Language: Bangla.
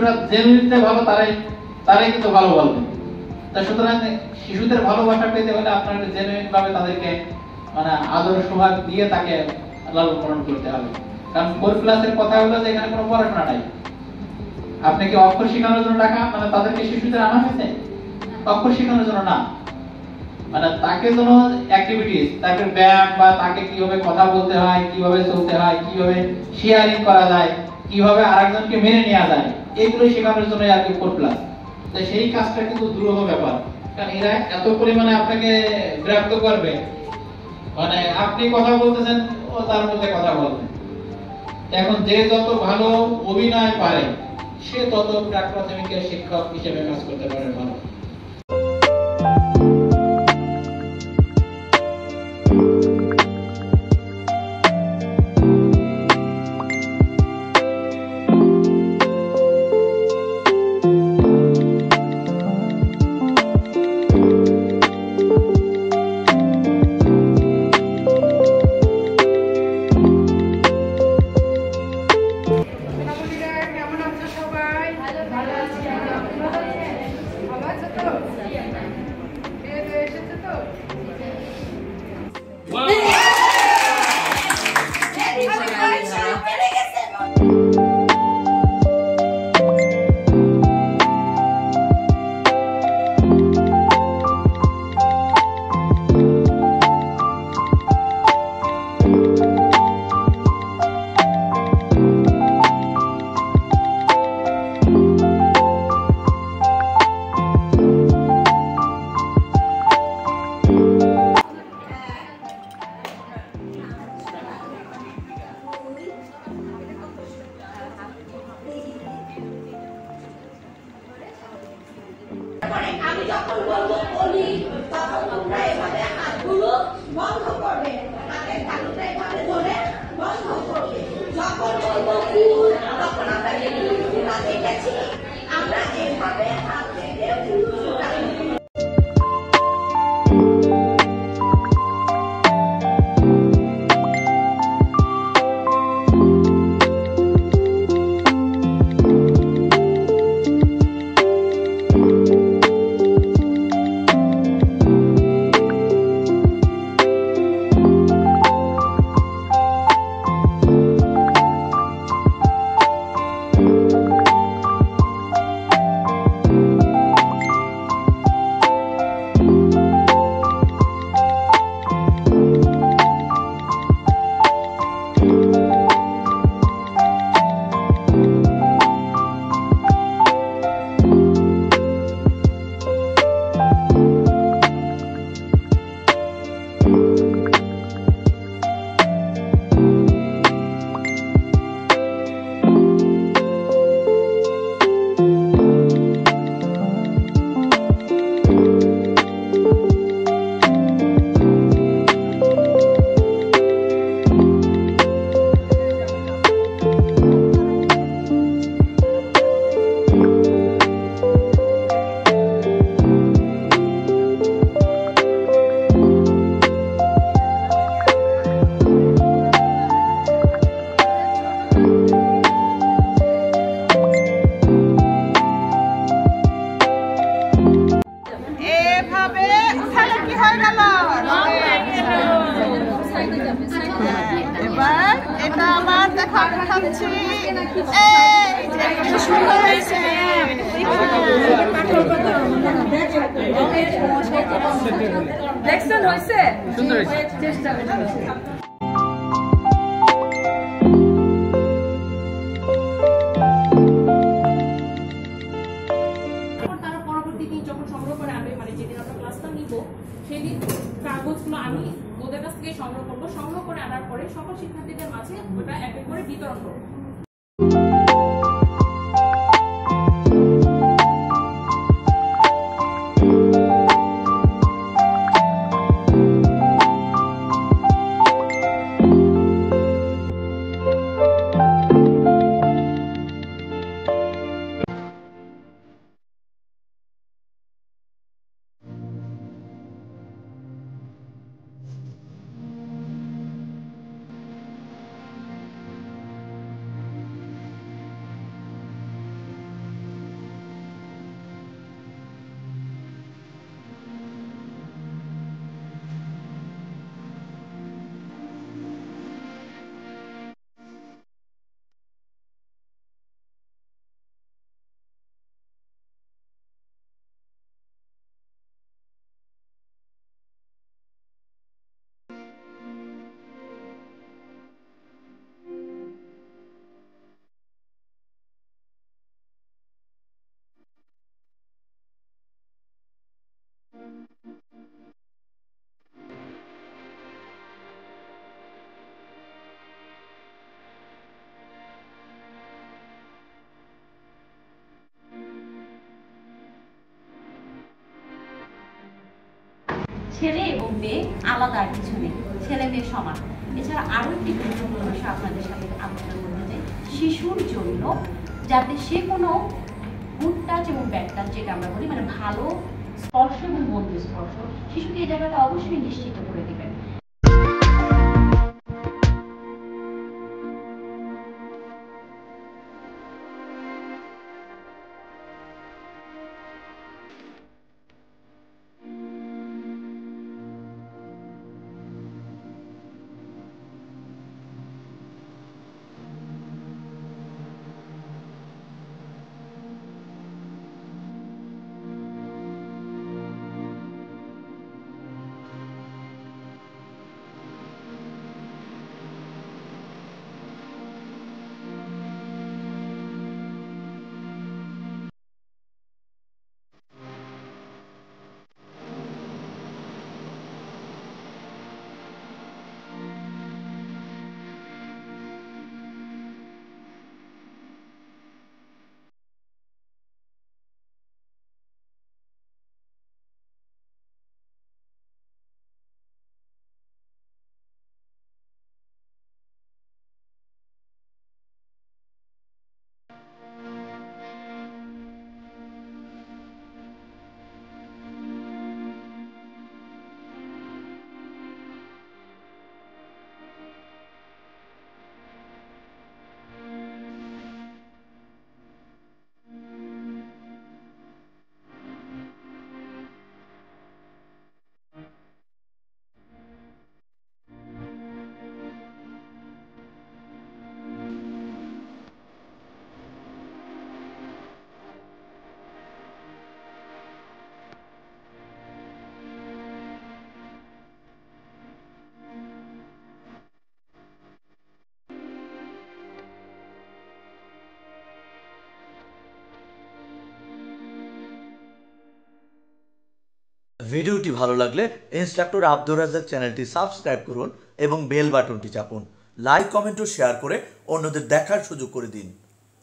শিশুরা জেনুইনলি ভালো তারাই কিন্তু ভালো বলবে। তা সুতরাং শিশুদের ভালোবাসা পেতে হলে আপনাকে জেনুইন ভাবে তাদেরকে মানে আদর সোহাগ দিয়ে তাকে লালন পালন করতে হবে। কারণ 4 ক্লাসের কথা হলো যে এখানে কোনো পড়াশোনা নাই। আপনি কি অক্ষর শেখানোর জন্য টাকা মানে তাদেরকে শিশুদের আনা হয়েছে? অক্ষর শেখানোর জন্য না, মানে তাকে যেন অ্যাক্টিভিটিস, তাকে ব্যায়াম বা তাকে কিভাবে কথা বলতে হয়, কিভাবে চলতে হয়, কিভাবে শেয়ারিং করা যায়, কিভাবে আরেকজনকে মেনে নেওয়া যায়, এইগুলো শেখানোর জন্য আর কি 4 ক্লাস। তো সেই কাজটা কিন্তু দুরূহ ব্যাপার, কারণ এরা এত পরিমাণে আপনাকে বিরক্ত করবে, মানে আপনি কথা বলতেছেন ও তার মধ্যে কথা বলবে। এখন যে যত ভালো অভিনয় পারে সে তত প্রাক প্রাথমিকের শিক্ষক হিসেবে কাজ করতে পারে ভালো। আমি যখন বলবো বলি তখন তোমরা এভাবে হাতগুলো বন্ধ করবে, হাতের তালুটা এভাবে ধরে বন্ধ করবে। যখন বলবো ফুল তখন আমরা ফুলটা দেখেছি, আমরা এভাবে হাত থেকে ফুলটা দেখছেন হয়েছে সুন্দর চেষ্টা তারা পরবর্তী দিন যখন সংগ্রহ করে আনবে, মানে যেদিন আমরা ক্লাসটা নিব সেদিন কাগজগুলো আমি ওদের কাছ থেকে সংগ্রহ করবো, সংগ্রহ করে আনার পরে সকল শিক্ষার্থীদের মাঝে ওটা এক এক করে বিতরণ করবো। ছেলে এবং মেয়ে আলাদা আর কিছু নেই, ছেলে মেয়ে সমান। এছাড়া আরও একটি গুরুত্বপূর্ণ বিষয় আপনাদের সাথে আলোচনা করতে চাই, শিশুর জন্য যাতে সে কোনো গুড টাচ এবং ব্যাড টাচ, যেটা আমরা বলি মানে ভালো স্পর্শ এবং বন্ধু স্পর্শ, শিশুকে এই জায়গাটা অবশ্যই নিশ্চিত করে দেবেন। ভিডিওটি ভালো লাগলে ইন্সট্রাক্টর আব্দুর রাজ্জাক চ্যানেলটি সাবস্ক্রাইব করুন এবং বেল বাটনটি চাপুন। লাইক, কমেন্ট ও শেয়ার করে অন্যদের দেখার সুযোগ করে দিন।